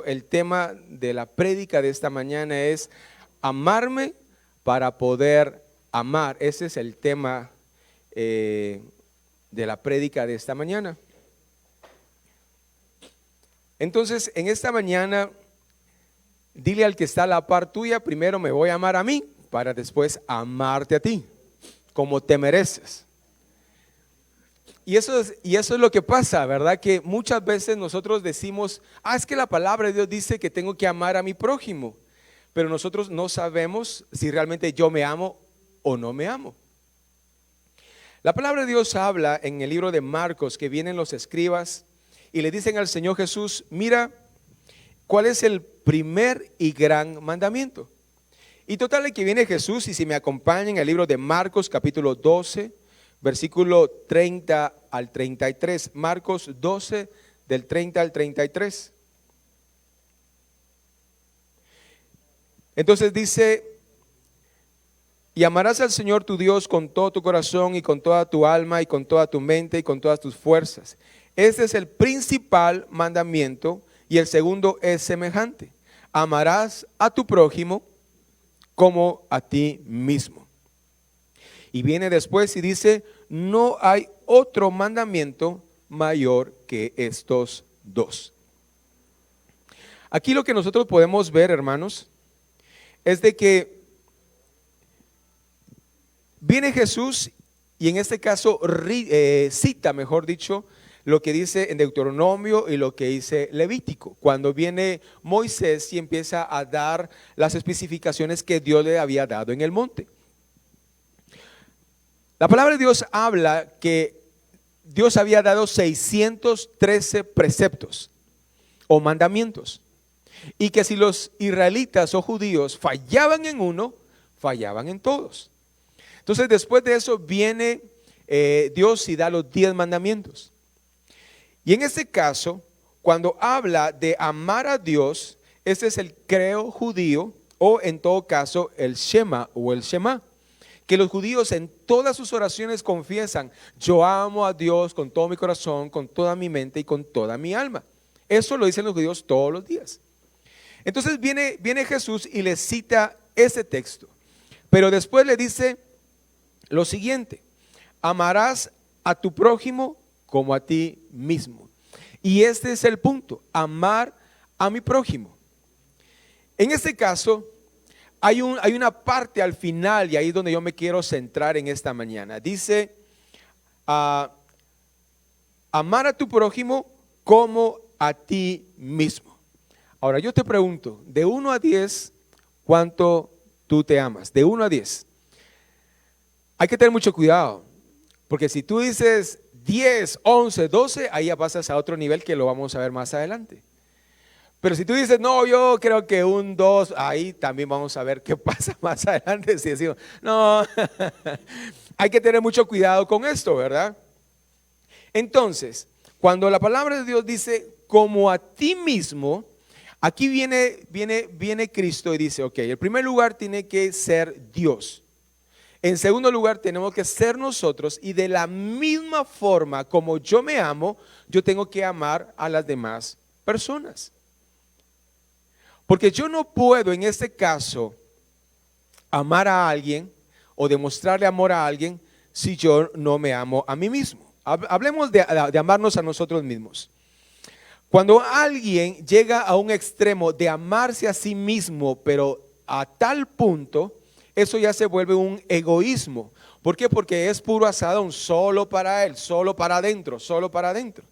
el tema de la prédica de esta mañana es amarme para poder amar. Ese es el tema de la prédica de esta mañana. Entonces, en esta mañana, dile al que está a la par tuya, primero me voy a amar a mí, para después amarte a ti, como te mereces. Y eso es lo que pasa, ¿verdad? Que muchas veces nosotros decimos, es que la palabra de Dios dice que tengo que amar a mi prójimo, pero nosotros no sabemos si realmente yo me amo o no me amo. La palabra de Dios habla en el libro de Marcos, que vienen los escribas y le dicen al Señor Jesús, mira, ¿cuál es el primer y gran mandamiento? Y total que viene Jesús, y si me acompañan en el libro de Marcos capítulo 12, versículo 30 al 33, Marcos 12 del 30 al 33. Entonces dice, y amarás al Señor tu Dios con todo tu corazón y con toda tu alma y con toda tu mente y con todas tus fuerzas. Este es el principal mandamiento, y el segundo es semejante: amarás a tu prójimo como a ti mismo. Y viene después y dice, no hay otro mandamiento mayor que estos dos. Aquí lo que nosotros podemos ver, hermanos, es de que viene Jesús y en este caso cita, mejor dicho, lo que dice en Deuteronomio y lo que dice Levítico, cuando viene Moisés y empieza a dar las especificaciones que Dios le había dado en el monte. La palabra de Dios habla que Dios había dado 613 preceptos o mandamientos, y que si los israelitas o judíos fallaban en uno, fallaban en todos. Entonces después de eso viene Dios y da los 10 mandamientos. Y en este caso, cuando habla de amar a Dios, ese es el credo judío, o en todo caso el Shema o el Shema, que los judíos en todas sus oraciones confiesan: yo amo a Dios con todo mi corazón, con toda mi mente y con toda mi alma. Eso lo dicen los judíos todos los días. Entonces viene Jesús y le cita ese texto, pero después le dice lo siguiente: amarás a tu prójimo como a ti mismo. Y este es el punto: amar a mi prójimo. En este caso hay una parte al final, y ahí es donde yo me quiero centrar en esta mañana. Dice, amar a tu prójimo como a ti mismo. Ahora yo te pregunto, de 1 a 10, ¿cuánto tú te amas? De 1 a 10. Hay que tener mucho cuidado, porque si tú dices 10, 11, 12, ahí ya pasas a otro nivel que lo vamos a ver más adelante. Pero si tú dices, no, yo creo que un 2, ahí también vamos a ver qué pasa más adelante. Si decimos, no, hay que tener mucho cuidado con esto, ¿verdad? Entonces, cuando la palabra de Dios dice, como a ti mismo, aquí viene Cristo y dice, ok, en primer lugar tiene que ser Dios. En segundo lugar tenemos que ser nosotros, y de la misma forma como yo me amo, yo tengo que amar a las demás personas. Porque yo no puedo en este caso amar a alguien o demostrarle amor a alguien si yo no me amo a mí mismo. Hablemos de amarnos a nosotros mismos. Cuando alguien llega a un extremo de amarse a sí mismo, pero a tal punto, eso ya se vuelve un egoísmo. ¿Por qué? Porque es puro asadón, solo para él, solo para adentro, solo para adentro.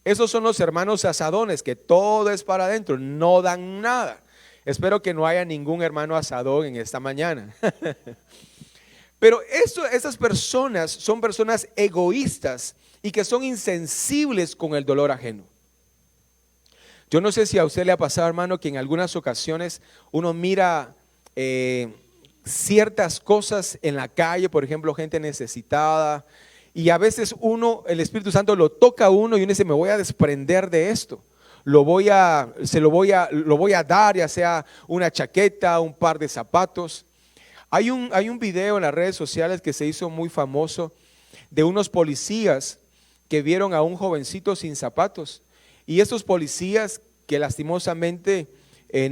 Esos son los hermanos asadones, que todo es para adentro, no dan nada. Espero que no haya ningún hermano asadón en esta mañana. Pero esas personas son personas egoístas y que son insensibles con el dolor ajeno. Yo no sé si a usted le ha pasado, hermano, que en algunas ocasiones uno mira ciertas cosas en la calle, por ejemplo, gente necesitada, y a veces el Espíritu Santo lo toca a uno y uno dice, me voy a desprender de esto, lo voy a dar, ya sea una chaqueta, un par de zapatos. Hay un video en las redes sociales que se hizo muy famoso de unos policías que vieron a un jovencito sin zapatos, y estos policías que lastimosamente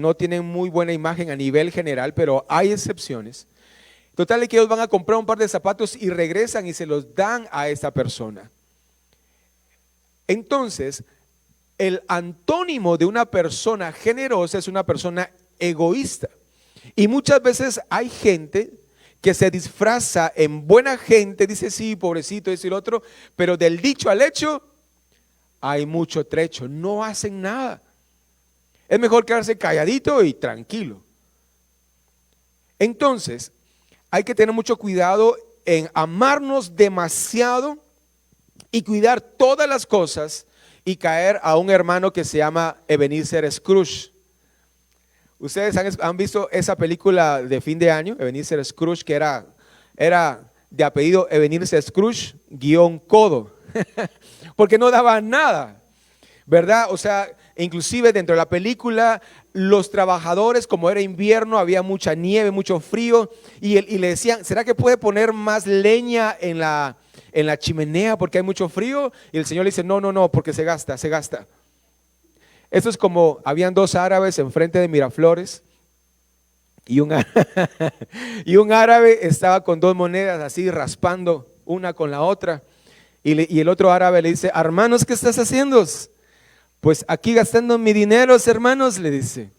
no tienen muy buena imagen a nivel general, pero hay excepciones. Total de que ellos van a comprar un par de zapatos y regresan y se los dan a esta persona. Entonces, el antónimo de una persona generosa es una persona egoísta. Y muchas veces hay gente que se disfraza en buena gente, dice sí, pobrecito, eso y lo otro, pero del dicho al hecho hay mucho trecho, no hacen nada. Es mejor quedarse calladito y tranquilo. Entonces, hay que tener mucho cuidado en amarnos demasiado y cuidar todas las cosas y caer a un hermano que se llama Ebenezer Scrooge. Ustedes han visto esa película de fin de año, Ebenezer Scrooge, que era de apellido Ebenezer Scrooge _Codo, porque no daba nada, ¿verdad? O sea, inclusive dentro de la película, los trabajadores, como era invierno, había mucha nieve, mucho frío, y le decían, ¿será que puede poner más leña en la chimenea porque hay mucho frío? Y el Señor le dice, no, porque se gasta. Esto es como, habían dos árabes enfrente de Miraflores, y un árabe estaba con dos monedas así raspando una con la otra, y el otro árabe le dice, hermanos, ¿qué estás haciendo? Pues aquí gastando mi dinero, hermanos, le dice.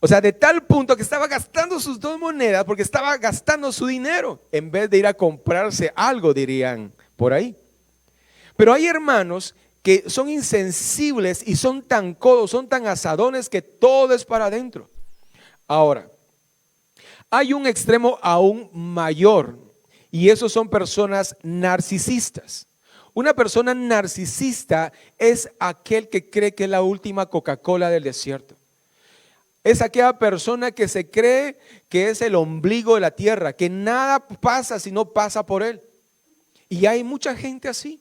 O sea, de tal punto que estaba gastando sus dos monedas porque estaba gastando su dinero en vez de ir a comprarse algo, dirían por ahí. Pero hay hermanos que son insensibles y son tan codos, son tan asadones que todo es para adentro. Ahora, hay un extremo aún mayor y esos son personas narcisistas. Una persona narcisista es aquel que cree que es la última Coca-Cola del desierto. Es aquella persona que se cree que es el ombligo de la tierra, que nada pasa si no pasa por él. Y hay mucha gente así.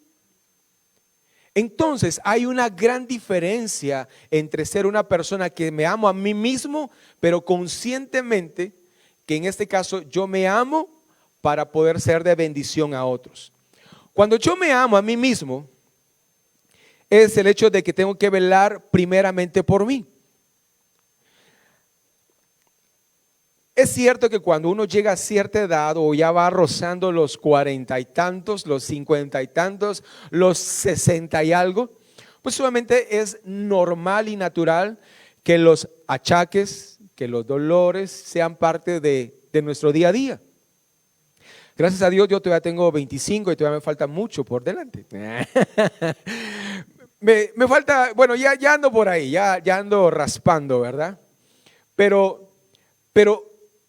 Entonces hay una gran diferencia entre ser una persona que me amo a mí mismo, pero conscientemente, que en este caso yo me amo para poder ser de bendición a otros. Cuando yo me amo a mí mismo, es el hecho de que tengo que velar primeramente por mí. Es cierto que cuando uno llega a cierta edad o ya va rozando los 40 y tantos, los 50 y tantos, los 60 y algo, pues solamente es normal y natural que los achaques, que los dolores sean parte de nuestro día a día. Gracias a Dios yo todavía tengo 25 y todavía me falta mucho por delante. me falta, bueno, ya ando por ahí, ya ando raspando, ¿verdad? Pero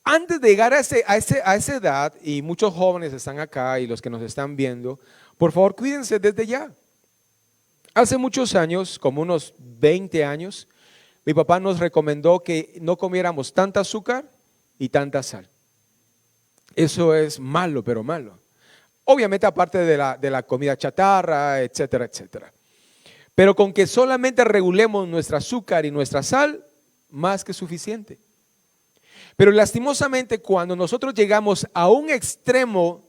antes de llegar a esa edad, y muchos jóvenes están acá y los que nos están viendo, por favor cuídense desde ya. Hace muchos años, como unos 20 años, mi papá nos recomendó que no comiéramos tanta azúcar y tanta sal. Eso es malo, pero malo. Obviamente aparte de la comida chatarra, etcétera, etcétera. Pero con que solamente regulemos nuestra azúcar y nuestra sal, más que suficiente. Pero lastimosamente cuando nosotros llegamos a un extremo,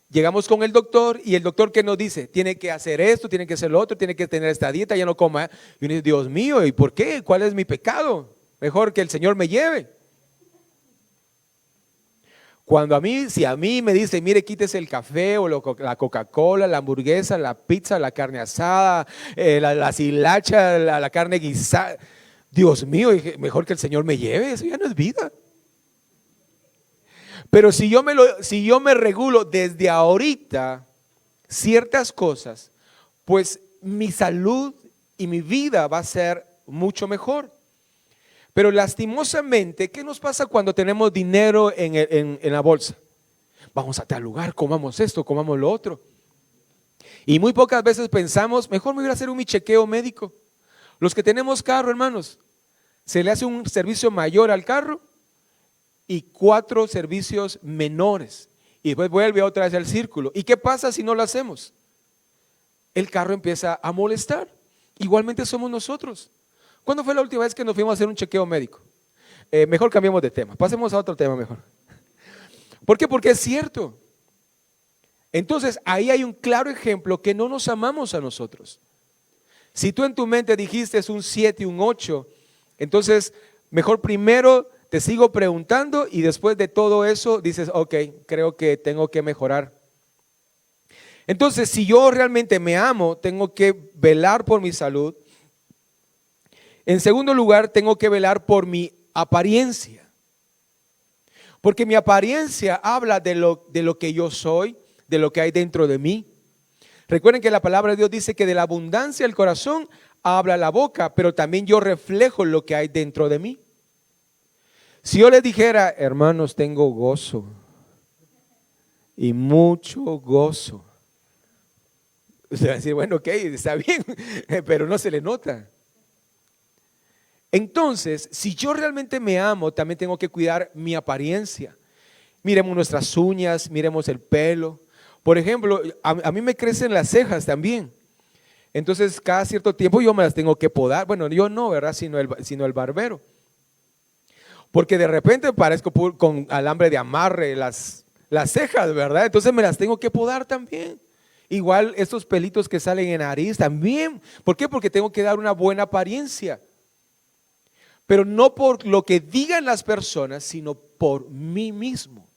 llegamos con el doctor y el doctor ¿qué nos dice? Tiene que hacer esto, tiene que hacer lo otro, tiene que tener esta dieta, ya no coma. Y uno dice, Dios mío, ¿y por qué? ¿Cuál es mi pecado? Mejor que el Señor me lleve. Si a mí me dice, mire, quítese el café o la Coca-Cola, la hamburguesa, la pizza, la carne asada, la hilacha, la carne guisada, Dios mío, mejor que el Señor me lleve, eso ya no es vida. Pero si yo me regulo desde ahorita ciertas cosas, pues mi salud y mi vida va a ser mucho mejor. Pero lastimosamente, ¿qué nos pasa cuando tenemos dinero en la bolsa? Vamos a tal lugar, comamos esto, comamos lo otro. Y muy pocas veces pensamos, mejor me voy a hacer un chequeo médico. Los que tenemos carro, hermanos, se le hace un servicio mayor al carro y 4 servicios menores. Y después vuelve otra vez al círculo. ¿Y qué pasa si no lo hacemos? El carro empieza a molestar. Igualmente somos nosotros. ¿Cuándo fue la última vez que nos fuimos a hacer un chequeo médico? Mejor cambiemos de tema. Pasemos a otro tema mejor. ¿Por qué? Porque es cierto. Entonces ahí hay un claro ejemplo que no nos amamos a nosotros. Si tú en tu mente dijiste es un 7 y un 8, entonces mejor primero te sigo preguntando y después de todo eso dices, ok, creo que tengo que mejorar. Entonces, si yo realmente me amo, tengo que velar por mi salud. En segundo lugar, tengo que velar por mi apariencia. Porque mi apariencia habla de lo que yo soy, de lo que hay dentro de mí. Recuerden que la palabra de Dios dice que de la abundancia del corazón habla la boca, pero también yo reflejo lo que hay dentro de mí. Si yo les dijera, hermanos, tengo gozo y mucho gozo, usted va a decir, bueno, ok, está bien, pero no se le nota. Entonces, si yo realmente me amo, también tengo que cuidar mi apariencia. Miremos nuestras uñas, miremos el pelo. Por ejemplo, a mí me crecen las cejas también. Entonces, cada cierto tiempo yo me las tengo que podar. Bueno, yo no, ¿verdad? Sino el barbero. Porque de repente parezco con alambre de amarre las cejas, ¿verdad? Entonces me las tengo que podar también. Igual estos pelitos que salen en nariz también. ¿Por qué? Porque tengo que dar una buena apariencia. Pero no por lo que digan las personas, sino por mí mismo.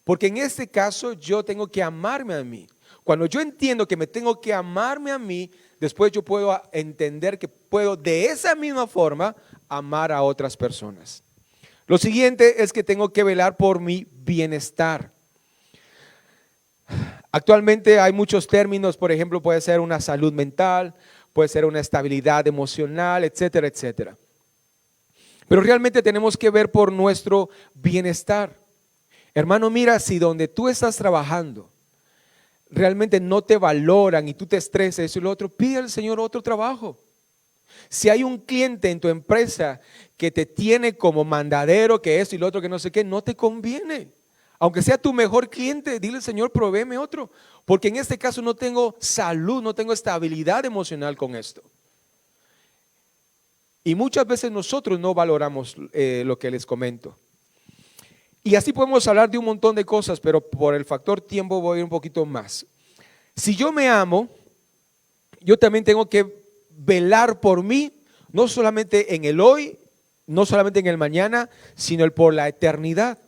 Porque en este caso yo tengo que amarme a mí. Cuando yo entiendo que me tengo que amarme a mí, después yo puedo entender que puedo de esa misma forma amar a otras personas. Lo siguiente es que tengo que velar por mi bienestar. Actualmente hay muchos términos, por ejemplo, puede ser una salud mental, puede ser una estabilidad emocional, etcétera, etcétera. Pero realmente tenemos que ver por nuestro bienestar. Hermano, mira, si donde tú estás trabajando realmente no te valoran y tú te estresas eso y lo otro, pide al Señor otro trabajo. Si hay un cliente en tu empresa que te tiene como mandadero, que esto y lo otro, que no sé qué, no te conviene. Aunque sea tu mejor cliente, dile, Señor, provéeme otro. Porque en este caso no tengo salud, no tengo estabilidad emocional con esto. Y muchas veces nosotros no valoramos lo que les comento. Y así podemos hablar de un montón de cosas, pero por el factor tiempo voy a ir un poquito más. Si yo me amo, yo también tengo que velar por mí, no solamente en el hoy, no solamente en el mañana, sino por la eternidad.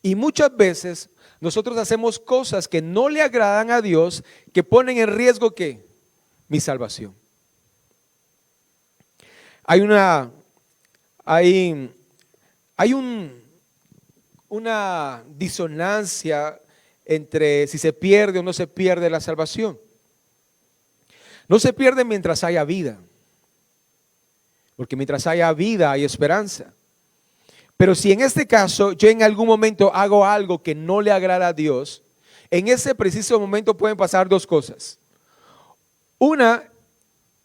Y muchas veces nosotros hacemos cosas que no le agradan a Dios, que ponen en riesgo ¿qué? Mi salvación. Hay una disonancia entre si se pierde o no se pierde la salvación. No se pierde mientras haya vida, porque mientras haya vida hay esperanza. Pero si en este caso yo en algún momento hago algo que no le agrada a Dios, en ese preciso momento pueden pasar dos cosas. Una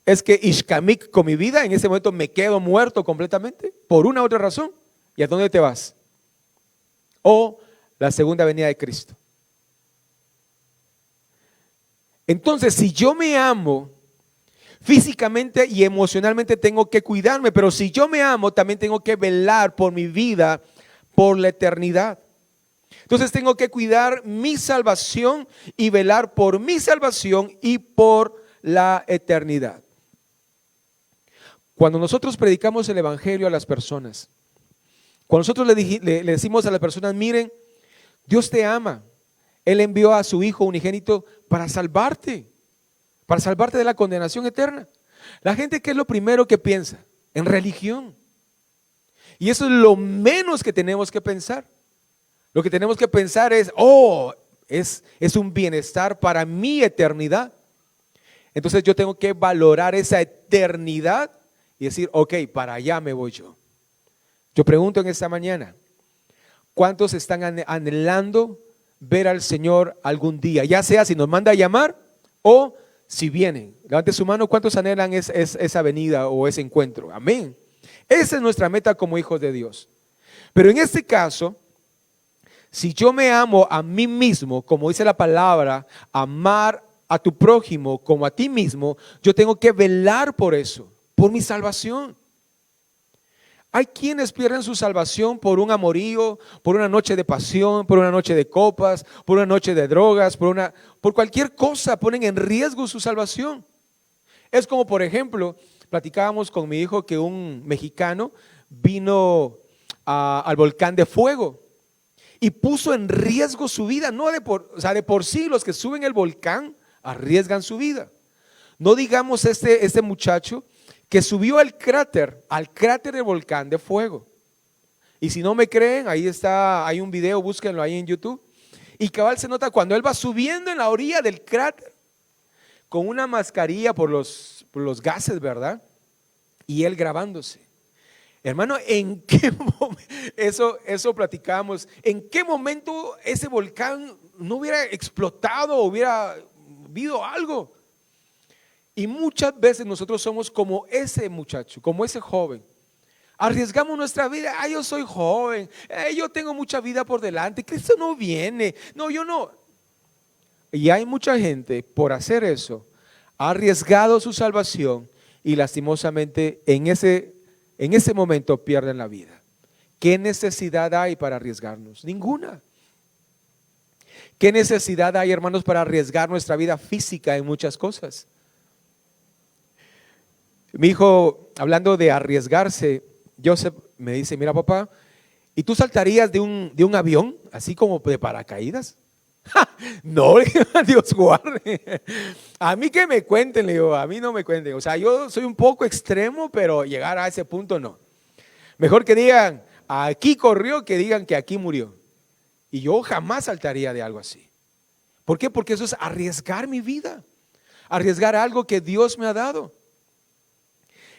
es que ishkamik con mi vida, en ese momento me quedo muerto completamente, por una u otra razón. ¿Y a dónde te vas? O la segunda venida de Cristo. Entonces, si yo me amo, físicamente y emocionalmente tengo que cuidarme, pero si yo me amo, también tengo que velar por mi vida, por la eternidad. Entonces tengo que cuidar mi salvación y velar por mi salvación y por la eternidad. Cuando nosotros predicamos el evangelio a las personas, cuando nosotros le decimos a las personas, miren, Dios te ama. Él envió a su Hijo unigénito para salvarte de la condenación eterna. La gente, ¿qué es lo primero que piensa? En religión. Y eso es lo menos que tenemos que pensar. Lo que tenemos que pensar es, es un bienestar para mi eternidad. Entonces yo tengo que valorar esa eternidad y decir, ok, para allá me voy yo. Yo pregunto en esta mañana, ¿cuántos están anhelando ver al Señor algún día? Ya sea si nos manda a llamar o si vienen. Levante su mano, ¿cuántos anhelan esa venida o ese encuentro? Amén. Esa es nuestra meta como hijos de Dios. Pero en este caso, si yo me amo a mí mismo, como dice la palabra, amar a tu prójimo como a ti mismo, yo tengo que velar por eso, por mi salvación. Hay quienes pierden su salvación por un amorío, por una noche de pasión, por una noche de copas, por una noche de drogas, por cualquier cosa ponen en riesgo su salvación. Es como, por ejemplo, platicábamos con mi hijo que un mexicano vino al volcán de fuego y puso en riesgo su vida. No o sea, de por sí los que suben el volcán arriesgan su vida. No digamos este muchacho que subió al cráter del volcán de fuego. Y si no me creen, ahí está, hay un video, búsquenlo ahí en YouTube. Y cabal se nota cuando él va subiendo en la orilla del cráter con una mascarilla por los gases, ¿verdad? Y él grabándose. Hermano, ¿en qué momento? Eso platicamos. ¿En qué momento ese volcán no hubiera explotado o hubiera habido algo? Y muchas veces nosotros somos como ese muchacho, como ese joven. Arriesgamos nuestra vida. Yo soy joven, yo tengo mucha vida por delante. Cristo no viene. No, yo no. Y hay mucha gente por hacer eso ha arriesgado su salvación y lastimosamente en ese momento pierden la vida. ¿Qué necesidad hay para arriesgarnos? Ninguna. ¿Qué necesidad hay, hermanos, para arriesgar nuestra vida física en muchas cosas? Mi hijo, hablando de arriesgarse, Joseph me dice, mira papá, ¿y tú saltarías de un avión así como de paracaídas? No, Dios guarde. A mí que me cuenten, le digo, a mí no me cuenten. O sea, yo soy un poco extremo, pero llegar a ese punto no. Mejor que digan, aquí corrió, que digan que aquí murió. Y yo jamás saltaría de algo así. ¿Por qué? Porque eso es arriesgar mi vida, arriesgar algo que Dios me ha dado.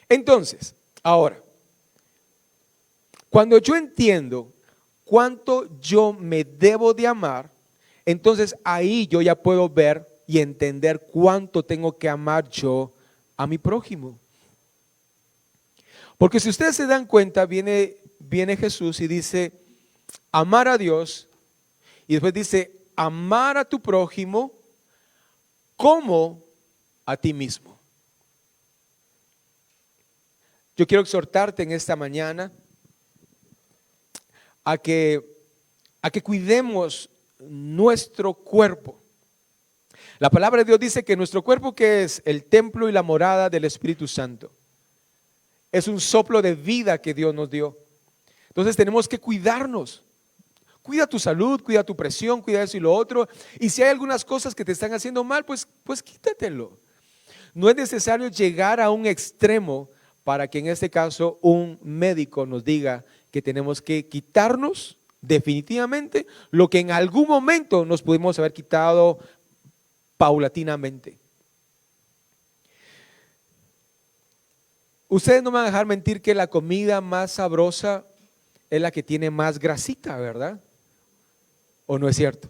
Entonces, ahora, cuando yo entiendo cuánto yo me debo de amar, entonces ahí yo ya puedo ver y entender cuánto tengo que amar yo a mi prójimo. Porque si ustedes se dan cuenta, viene Jesús y dice, amar a Dios, y después dice, amar a tu prójimo como a ti mismo. Yo quiero exhortarte en esta mañana a que cuidemos nuestro cuerpo. La palabra de Dios dice que nuestro cuerpo, que es el templo y la morada del Espíritu Santo, es un soplo de vida que Dios nos dio. Entonces tenemos que cuidarnos. Cuida tu salud, cuida tu presión, cuida eso y lo otro. Y si hay algunas cosas que te están haciendo mal, pues quítatelo. No es necesario llegar a un extremo para que en este caso un médico nos diga que tenemos que quitarnos definitivamente lo que en algún momento nos pudimos haber quitado paulatinamente. Ustedes no me van a dejar mentir que la comida más sabrosa es la que tiene más grasita, ¿verdad? ¿O no es cierto?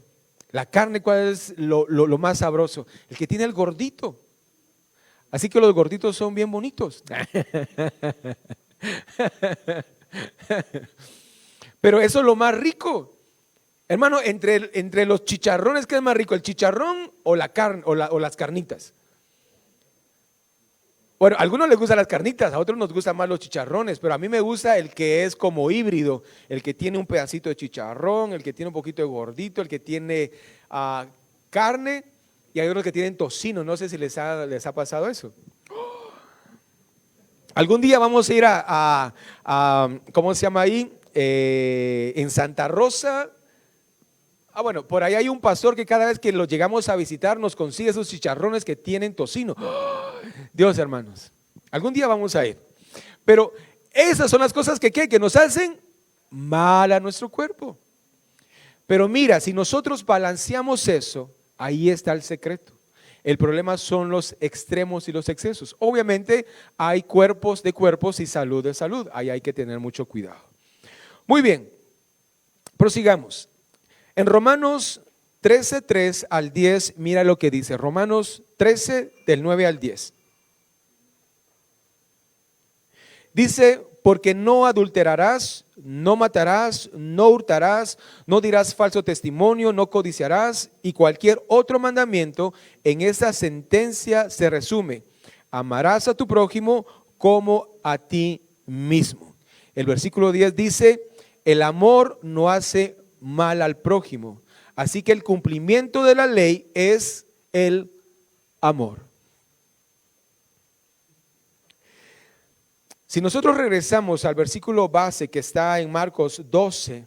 La carne, ¿cuál es lo más sabroso? El que tiene el gordito. Así que los gorditos son bien bonitos. Pero eso es lo más rico. Hermano, entre los chicharrones, ¿qué es más rico? ¿El chicharrón o la carne o las carnitas? Bueno, a algunos les gustan las carnitas, a otros nos gustan más los chicharrones, pero a mí me gusta el que es como híbrido, el que tiene un pedacito de chicharrón, el que tiene un poquito de gordito, el que tiene carne, y hay otros que tienen tocino. No sé si les ha pasado eso. Algún día vamos a ir a ¿cómo se llama ahí? En Santa Rosa. Bueno, por ahí hay un pastor que cada vez que lo llegamos a visitar nos consigue esos chicharrones que tienen tocino. Dios, hermanos, algún día vamos a ir. Pero esas son las cosas que nos hacen mal a nuestro cuerpo. Pero mira, si nosotros balanceamos eso, ahí está el secreto. El problema son los extremos y los excesos. Obviamente hay cuerpos de cuerpos y salud de salud. Ahí hay que tener mucho cuidado. Muy bien, prosigamos. En Romanos 13, 3 al 10, mira lo que dice. Romanos 13, del 9 al 10. Dice, porque no adulterarás, no matarás, no hurtarás, no dirás falso testimonio, no codiciarás, y cualquier otro mandamiento en esa sentencia se resume: amarás a tu prójimo como a ti mismo. El versículo 10 dice, el amor no hace mal al prójimo, así que el cumplimiento de la ley es el amor. Si nosotros regresamos al versículo base que está en Marcos 12,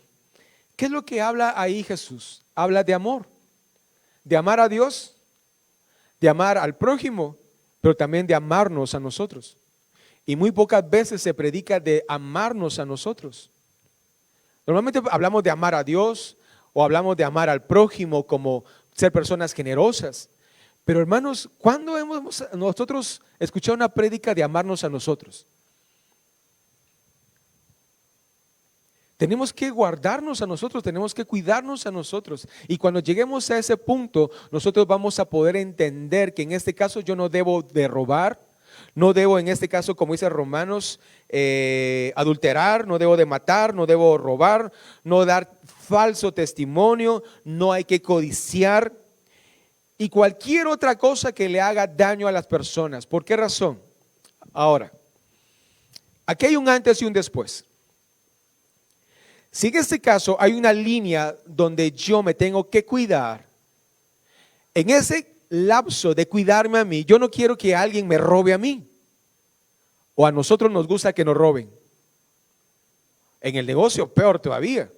¿qué es lo que habla ahí Jesús? Habla de amar a Dios, de amar al prójimo, pero también de amarnos a nosotros. Y muy pocas veces se predica de amarnos a nosotros. Normalmente hablamos de amar a Dios o hablamos de amar al prójimo como ser personas generosas. Pero hermanos, ¿cuándo hemos nosotros escuchado una prédica de amarnos a nosotros? Tenemos que guardarnos a nosotros, tenemos que cuidarnos a nosotros. Y cuando lleguemos a ese punto, nosotros vamos a poder entender que en este caso yo no debo de robar, no debo en este caso, como dice Romanos, adulterar, no debo de matar, no debo robar, no dar falso testimonio, no hay que codiciar y cualquier otra cosa que le haga daño a las personas. ¿Por qué razón? Ahora, aquí hay un antes y un después. Si en este caso hay una línea donde yo me tengo que cuidar, en ese lapso de cuidarme a mí, yo no quiero que alguien me robe a mí. O a nosotros nos gusta que nos roben. En el negocio, peor todavía.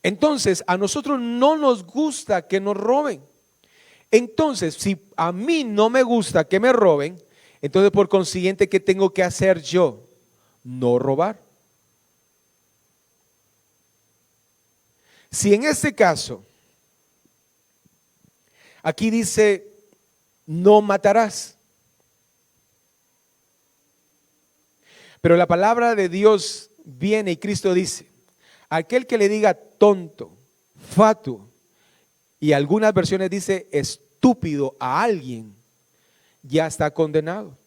Entonces, a nosotros no nos gusta que nos roben. Entonces, si a mí no me gusta que me roben, entonces por consiguiente, ¿qué tengo que hacer yo? No robar. Si en este caso, aquí dice, no matarás. Pero la palabra de Dios viene y Cristo dice, aquel que le diga tonto, fatuo, y algunas versiones dice estúpido a alguien, ya está condenado.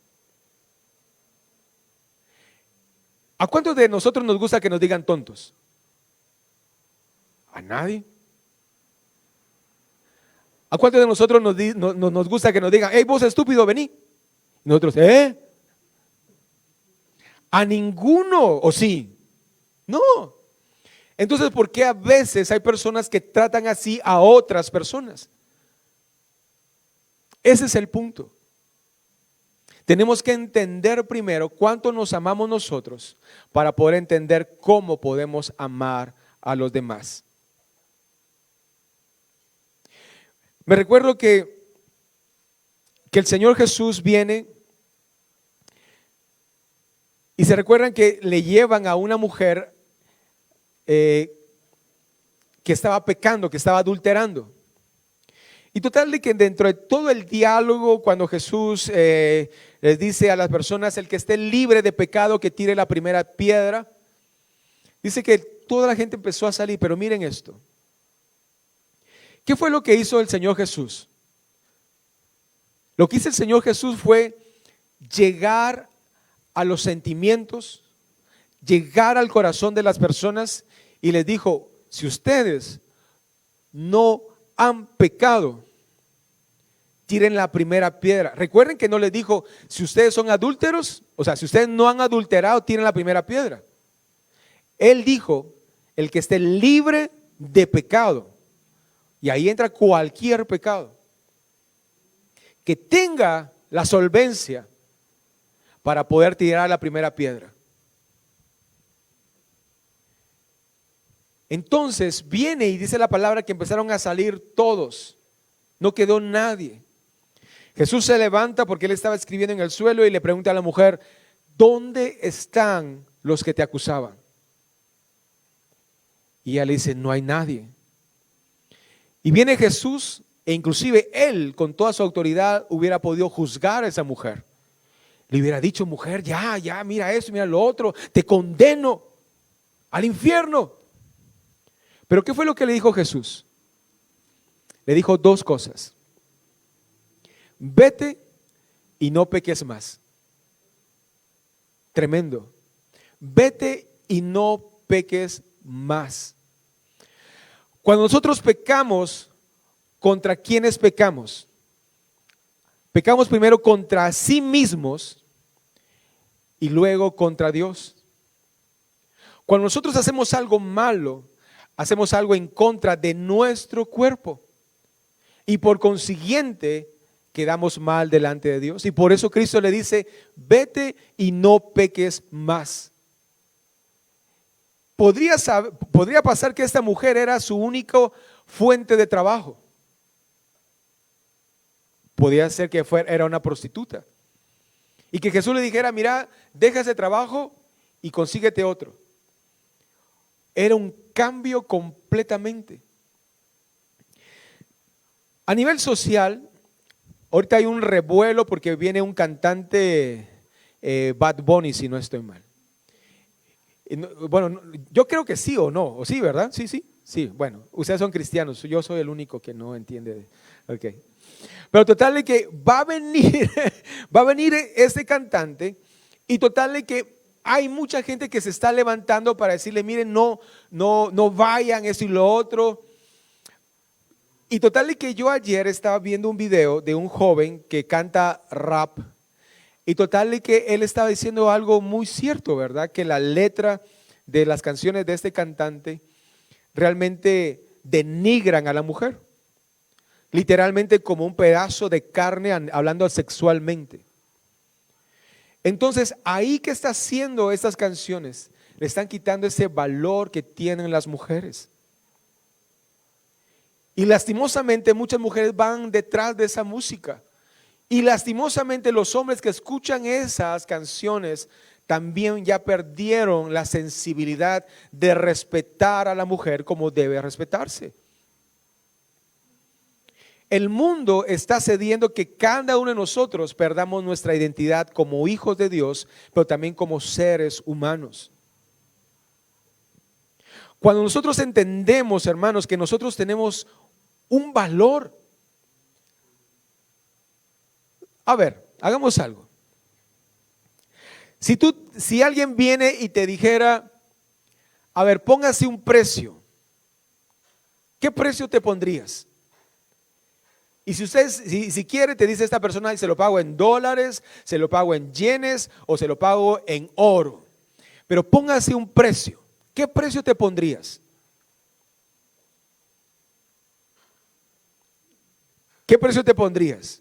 ¿A cuántos de nosotros nos gusta que nos digan tontos? ¿A nadie? ¿A cuántos de nosotros nos gusta que nos digan, hey, vos estúpido, vení? Y nosotros, a ninguno, ¿o sí? No. Entonces, ¿por qué a veces hay personas que tratan así a otras personas? Ese es el punto. Tenemos que entender primero cuánto nos amamos nosotros para poder entender cómo podemos amar a los demás. Me recuerdo que el Señor Jesús viene y se recuerdan que le llevan a una mujer que estaba pecando, que estaba adulterando. Y total de que dentro de todo el diálogo, cuando Jesús les dice a las personas, el que esté libre de pecado, que tire la primera piedra, dice que toda la gente empezó a salir, pero miren esto. ¿Qué fue lo que hizo el Señor Jesús? Lo que hizo el Señor Jesús fue llegar a los sentimientos, llegar al corazón de las personas y les dijo, si ustedes no han pecado, tiren la primera piedra. Recuerden que no les dijo, si ustedes son adúlteros, o sea, si ustedes no han adulterado, tiren la primera piedra. Él dijo, el que esté libre de pecado, y ahí entra cualquier pecado, que tenga la solvencia para poder tirar la primera piedra. Entonces viene y dice la palabra que empezaron a salir todos, no quedó nadie. Jesús se levanta porque él estaba escribiendo en el suelo y le pregunta a la mujer, ¿dónde están los que te acusaban? Y ella le dice, no hay nadie. Y viene Jesús e inclusive él con toda su autoridad hubiera podido juzgar a esa mujer. Le hubiera dicho, mujer, ya, mira eso, mira lo otro, te condeno al infierno. Pero ¿qué fue lo que le dijo Jesús? Le dijo dos cosas. Vete y no peques más. Tremendo. Vete y no peques más. Cuando nosotros pecamos, ¿contra quiénes pecamos? Pecamos primero contra sí mismos y luego contra Dios. Cuando nosotros hacemos algo malo, hacemos algo en contra de nuestro cuerpo y por consiguiente quedamos mal delante de Dios. Y por eso Cristo le dice, vete y no peques más. Podría pasar que esta mujer era su única fuente de trabajo. Podría ser que era una prostituta. Y que Jesús le dijera, mira, deja ese trabajo y consíguete otro. Era un cambio completamente. A nivel social, ahorita hay un revuelo porque viene un cantante, Bad Bunny, si no estoy mal. Bueno, yo creo que sí o no, o sí, ¿verdad? Sí, bueno, ustedes son cristianos, yo soy el único que no entiende. Okay. Pero total de que va a venir este cantante y total de que hay mucha gente que se está levantando para decirle, miren, no vayan, eso y lo otro. Y total de que yo ayer estaba viendo un video de un joven que canta rap. Y total de que él estaba diciendo algo muy cierto, ¿verdad? Que la letra de las canciones de este cantante realmente denigran a la mujer. Literalmente como un pedazo de carne, hablando sexualmente. Entonces, ahí que está haciendo estas canciones, le están quitando ese valor que tienen las mujeres. Y lastimosamente muchas mujeres van detrás de esa música. Y lastimosamente los hombres que escuchan esas canciones también ya perdieron la sensibilidad de respetar a la mujer como debe respetarse. El mundo está cediendo que cada uno de nosotros perdamos nuestra identidad como hijos de Dios, pero también como seres humanos. Cuando nosotros entendemos, hermanos, que nosotros tenemos un valor. A ver, hagamos algo. Si alguien viene y te dijera, a ver, póngase un precio, ¿qué precio te pondrías? Y si quiere, te dice esta persona, se lo pago en dólares, se lo pago en yenes o se lo pago en oro. Pero póngase un precio. ¿Qué precio te pondrías? ¿Qué precio te pondrías?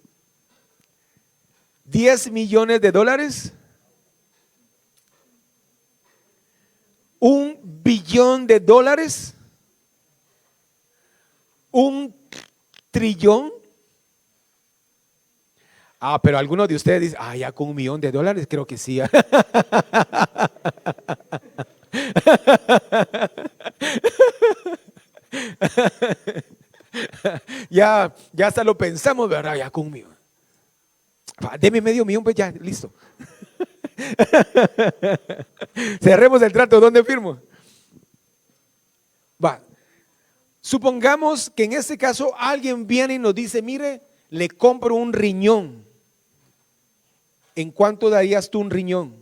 ¿10 millones de dólares? ¿1 billón de dólares? ¿1 trillón? Pero algunos de ustedes dicen, ya con $1 millón de dólares creo que sí. Ya hasta lo pensamos, ¿verdad? Ya con $1 millón. Deme $medio millón, pues ya, listo. Cerremos el trato, ¿dónde firmo? Supongamos que en este caso alguien viene y nos dice, mire, le compro un riñón. ¿En cuánto darías tú un riñón?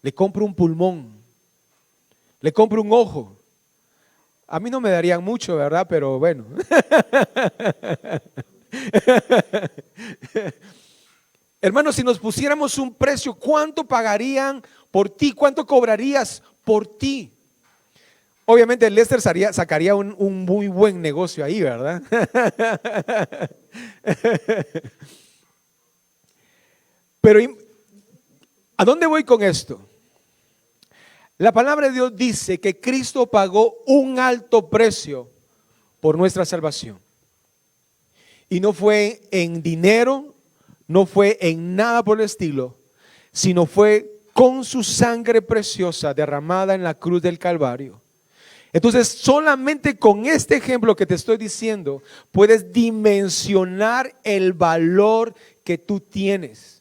Le compro un pulmón. Le compro un ojo. A mí no me darían mucho, ¿verdad? Pero bueno. Hermanos, si nos pusiéramos un precio, ¿cuánto pagarían por ti? ¿Cuánto cobrarías por ti? Obviamente Lester sacaría un muy buen negocio ahí, ¿verdad? Pero ¿a dónde voy con esto? La palabra de Dios dice que Cristo pagó un alto precio por nuestra salvación. Y no fue en dinero, no fue en nada por el estilo, sino fue con su sangre preciosa derramada en la cruz del Calvario. Entonces, solamente con este ejemplo que te estoy diciendo, puedes dimensionar el valor que tú tienes.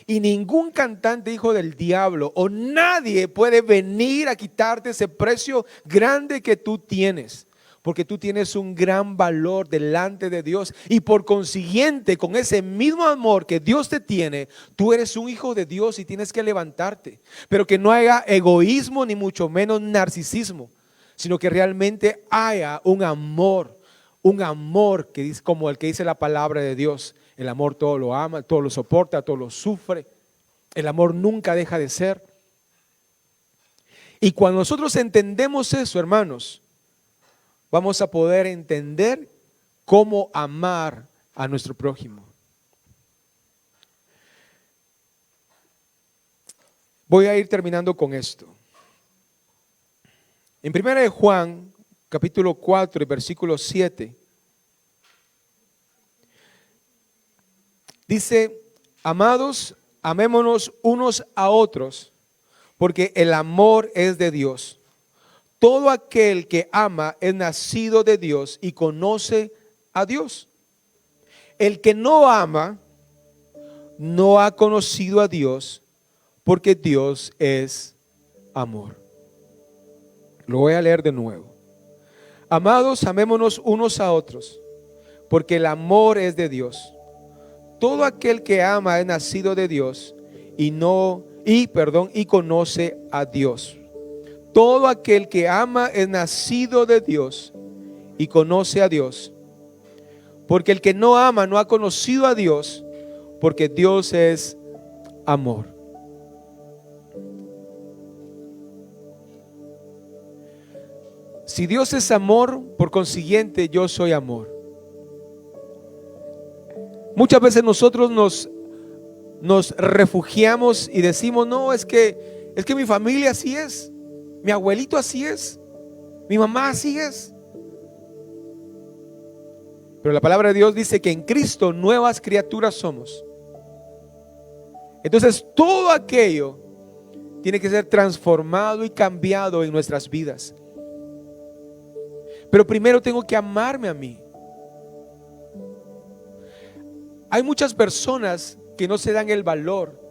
Y ningún cantante hijo del diablo o nadie puede venir a quitarte ese precio grande que tú tienes. Porque tú tienes un gran valor delante de Dios y por consiguiente, con ese mismo amor que Dios te tiene, tú eres un hijo de Dios y tienes que levantarte. Pero que no haya egoísmo ni mucho menos narcisismo, sino que realmente haya un amor que dice, como el que dice la palabra de Dios. El amor todo lo ama, todo lo soporta, todo lo sufre. El amor nunca deja de ser. Y cuando nosotros entendemos eso, hermanos, vamos a poder entender cómo amar a nuestro prójimo. Voy a ir terminando con esto. En 1 de Juan, capítulo 4, versículo 7, dice: amados, amémonos unos a otros, porque el amor es de Dios. Todo aquel que ama es nacido de Dios y conoce a Dios. El que no ama no ha conocido a Dios, porque Dios es amor. Lo voy a leer de nuevo. Amados, amémonos unos a otros, porque el amor es de Dios. Todo aquel que ama es nacido de Dios y conoce a Dios. Todo aquel que ama es nacido de Dios y conoce a Dios. Porque el que no ama no ha conocido a Dios, porque Dios es amor. Si Dios es amor, por consiguiente yo soy amor. Muchas veces nosotros nos refugiamos y decimos: no, es que mi familia así es, mi abuelito así es, mi mamá así es. Pero la palabra de Dios dice que en Cristo nuevas criaturas somos. Entonces todo aquello tiene que ser transformado y cambiado en nuestras vidas. Pero primero tengo que amarme a mí. Hay muchas personas que no se dan el valor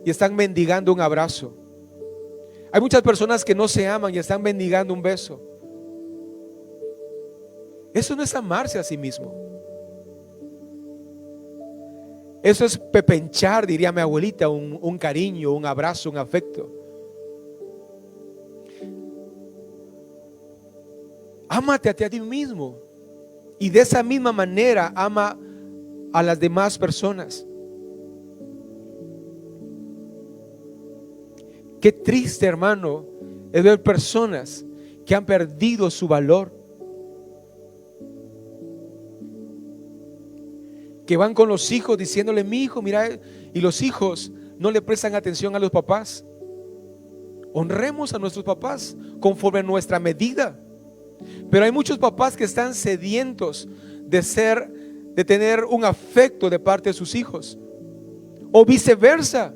y están mendigando un abrazo. Hay muchas personas que no se aman y están mendigando un beso. Eso no es amarse a sí mismo. Eso es pepenchar, diría mi abuelita, un cariño, un abrazo, un afecto. Ámate a ti mismo y de esa misma manera ama a las demás personas. Qué triste, hermano, es ver personas que han perdido su valor, que van con los hijos diciéndole: mi hijo, mira, y los hijos no le prestan atención a los papás. Honremos a nuestros papás conforme a nuestra medida. Pero hay muchos papás que están sedientos de tener un afecto de parte de sus hijos, o viceversa.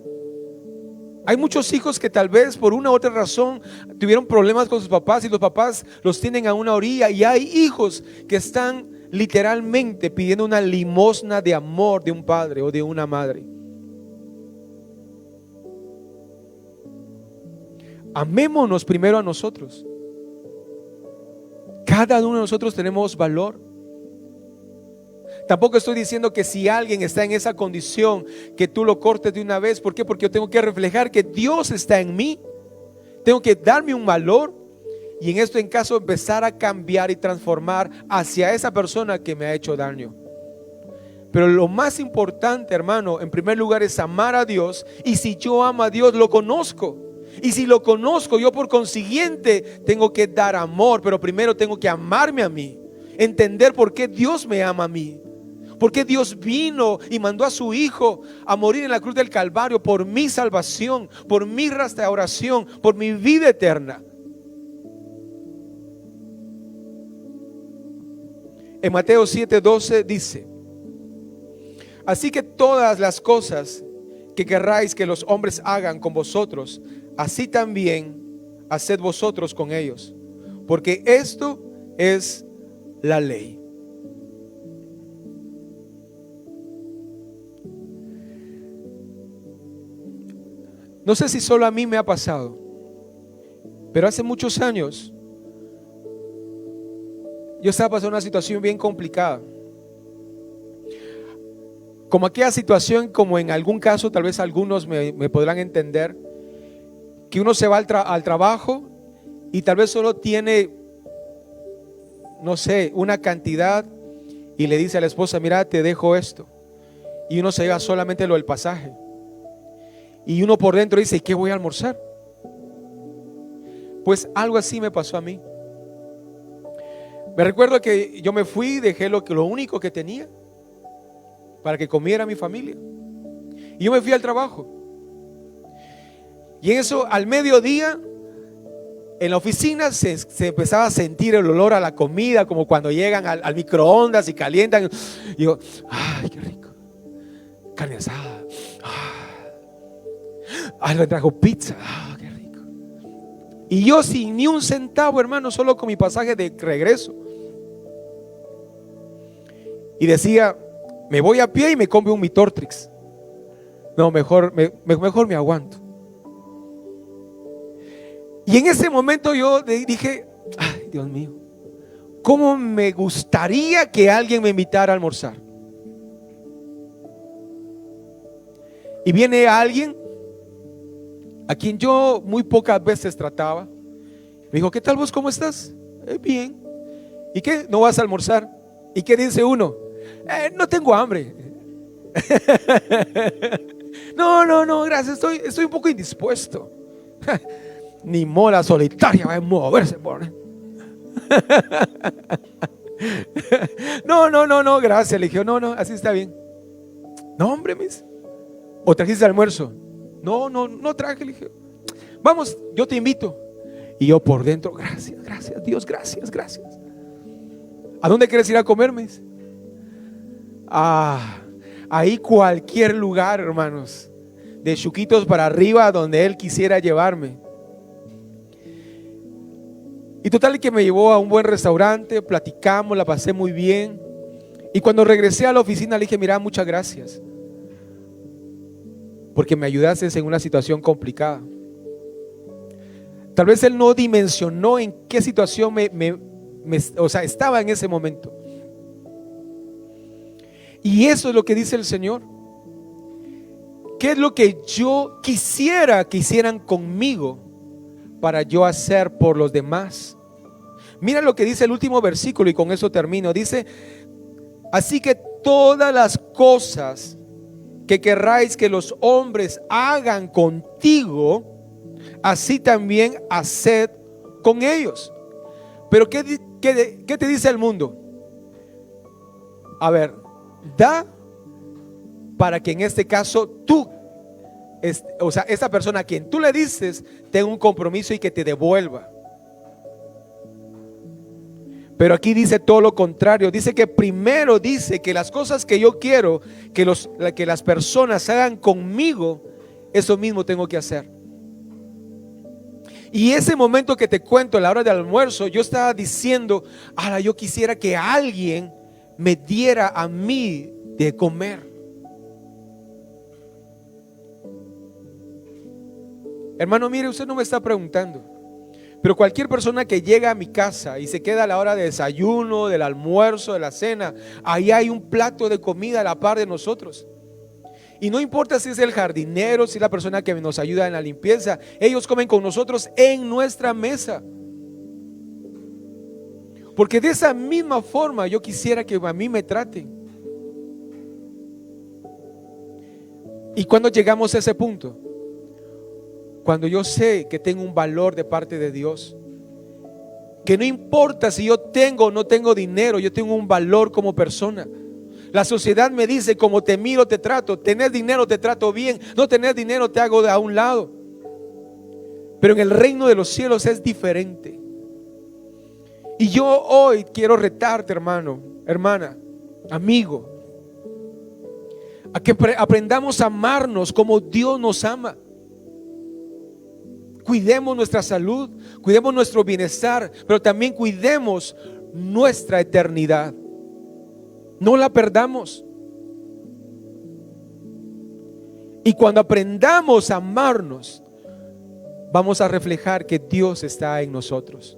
Hay muchos hijos que tal vez por una u otra razón tuvieron problemas con sus papás y los papás los tienen a una orilla, y hay hijos que están literalmente pidiendo una limosna de amor de un padre o de una madre. Amémonos primero a nosotros. Cada uno de nosotros tenemos valor. Tampoco estoy diciendo que si alguien está en esa condición, que tú lo cortes de una vez. ¿Por qué? Porque yo tengo que reflejar que Dios está en mí. Tengo que darme un valor, y en esto, en caso, empezar a cambiar y transformar hacia esa persona que me ha hecho daño. Pero lo más importante, hermano, en primer lugar es amar a Dios. Y si yo amo a Dios, lo conozco. Y si lo conozco, yo por consiguiente tengo que dar amor. Pero primero tengo que amarme a mí, entender por qué Dios me ama a mí, por qué Dios vino y mandó a su Hijo a morir en la cruz del Calvario por mi salvación, por mi restauración, por mi vida eterna. En Mateo 7:12 dice: así que todas las cosas que querráis que los hombres hagan con vosotros, así también haced vosotros con ellos, porque esto es la ley. No sé si solo a mí me ha pasado, pero hace muchos años yo estaba pasando una situación bien complicada. Como aquella situación, como en algún caso, tal vez algunos me podrán entender, que uno se va al trabajo y tal vez solo tiene, no sé, una cantidad, y le dice a la esposa: mira, te dejo esto, y uno se lleva solamente lo del pasaje, y uno por dentro dice: ¿y qué voy a almorzar? Pues algo así me pasó a mí. Me recuerdo que yo me fui, dejé lo único que tenía para que comiera mi familia. Y yo me fui al trabajo. Y en eso, al mediodía, en la oficina se empezaba a sentir el olor a la comida, como cuando llegan al microondas y calientan. Y yo, ay, qué rico. Carne asada. Ay, le trajo pizza. Ah, qué rico. Y yo sin ni un centavo, hermano, solo con mi pasaje de regreso. Y decía, me voy a pie y me compro un Mitortrix. No, mejor me aguanto. Y en ese momento yo dije, ay, Dios mío, ¿cómo me gustaría que alguien me invitara a almorzar? Y viene alguien a quien yo muy pocas veces trataba. Me dijo, ¿qué tal vos? ¿Cómo estás? Bien. ¿Y qué? ¿No vas a almorzar? ¿Y qué dice uno? No tengo hambre. No, gracias, estoy un poco indispuesto. Ni mola solitaria va a moverse por. No, gracias. Le dije, no, así está bien. No, hombre, mis. ¿O trajiste almuerzo? No traje. Le dije, vamos, yo te invito. Y yo por dentro, gracias, Dios, gracias. ¿A dónde quieres ir a comer, mis? Ahí cualquier lugar, hermanos, de Chuquitos para arriba, donde él quisiera llevarme. Y total que me llevó a un buen restaurante, platicamos, la pasé muy bien. Y cuando regresé a la oficina le dije, mira, muchas gracias, porque me ayudaste en una situación complicada. Tal vez él no dimensionó en qué situación estaba en ese momento. Y eso es lo que dice el Señor. ¿Qué es lo que yo quisiera que hicieran conmigo para yo hacer por los demás? Mira lo que dice el último versículo y con eso termino. Dice, así que todas las cosas que querráis que los hombres hagan contigo, así también haced con ellos. Pero ¿qué te dice el mundo? A ver, da para que en este caso tú, esta persona a quien tú le dices, tenga un compromiso y que te devuelva. Pero aquí dice todo lo contrario. Dice que primero dice que las cosas que yo quiero que las personas hagan conmigo, eso mismo tengo que hacer. Y ese momento que te cuento, a la hora del almuerzo, yo estaba diciendo, ahora yo quisiera que alguien me diera a mí de comer. Hermano, mire, usted no me está preguntando, pero cualquier persona que llega a mi casa y se queda a la hora de desayuno, del almuerzo, de la cena, ahí hay un plato de comida a la par de nosotros. Y no importa si es el jardinero, si es la persona que nos ayuda en la limpieza, ellos comen con nosotros en nuestra mesa. Porque de esa misma forma yo quisiera que a mí me traten. ¿Y cuando llegamos a ese punto? Cuando yo sé que tengo un valor de parte de Dios, que no importa si yo tengo o no tengo dinero, yo tengo un valor como persona. La sociedad me dice, como te miro te trato, tener dinero te trato bien, no tener dinero te hago de a un lado. Pero en el reino de los cielos es diferente. Y yo hoy quiero retarte, hermano, hermana, amigo, a que aprendamos a amarnos como Dios nos ama. Cuidemos nuestra salud, cuidemos nuestro bienestar, pero también cuidemos nuestra eternidad. No la perdamos. Y cuando aprendamos a amarnos, vamos a reflejar que Dios está en nosotros.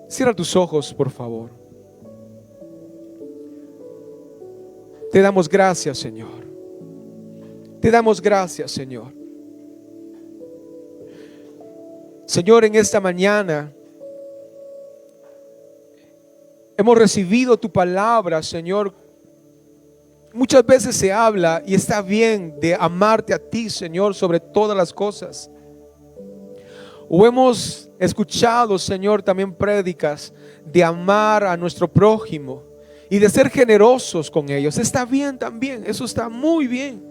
Cierra tus ojos, por favor. Te damos gracias, Señor. Te damos gracias, Señor. Señor, en esta mañana hemos recibido tu palabra, Señor. Muchas veces se habla, y está bien, de amarte a ti, Señor, sobre todas las cosas. O hemos escuchado, Señor, también prédicas de amar a nuestro prójimo y de ser generosos con ellos. Está bien también, eso está muy bien.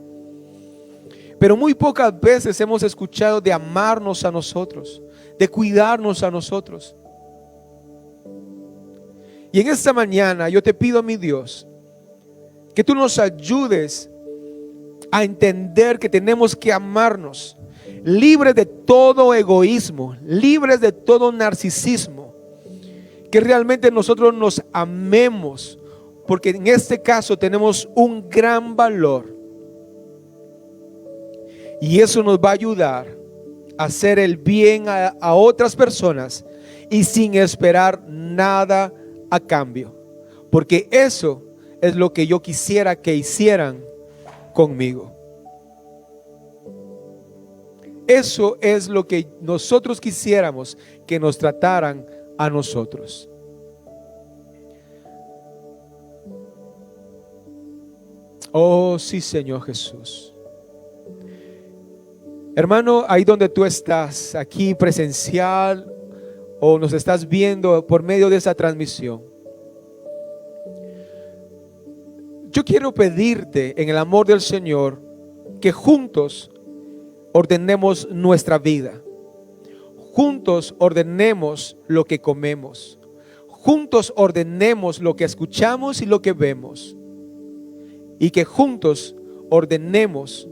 Pero muy pocas veces hemos escuchado de amarnos a nosotros, de cuidarnos a nosotros. Y en esta mañana yo te pido, mi Dios, que tú nos ayudes a entender que tenemos que amarnos, libres de todo egoísmo, libres de todo narcisismo, que realmente nosotros nos amemos, porque en este caso tenemos un gran valor, y eso nos va a ayudar a hacer el bien a otras personas y sin esperar nada a cambio, porque eso es lo que yo quisiera que hicieran conmigo. Eso es lo que nosotros quisiéramos que nos trataran a nosotros. Oh, sí, Señor Jesús. Hermano, ahí donde tú estás, aquí presencial, o nos estás viendo por medio de esa transmisión, yo quiero pedirte en el amor del Señor que juntos ordenemos nuestra vida, juntos ordenemos lo que comemos, juntos ordenemos lo que escuchamos y lo que vemos, y que juntos ordenemos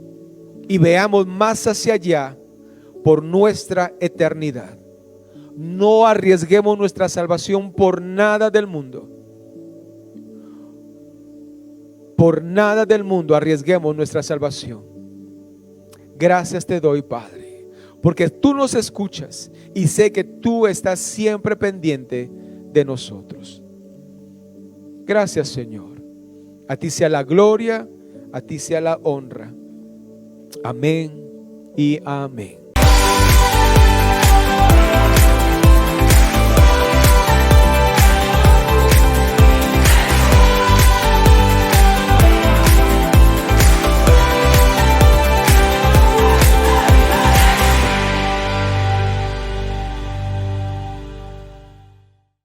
y veamos más hacia allá por nuestra eternidad. No arriesguemos nuestra salvación por nada del mundo. Por nada del mundo arriesguemos nuestra salvación. Gracias te doy, Padre, porque tú nos escuchas y sé que tú estás siempre pendiente de nosotros. Gracias, Señor. A ti sea la gloria, a ti sea la honra. Amén y amén.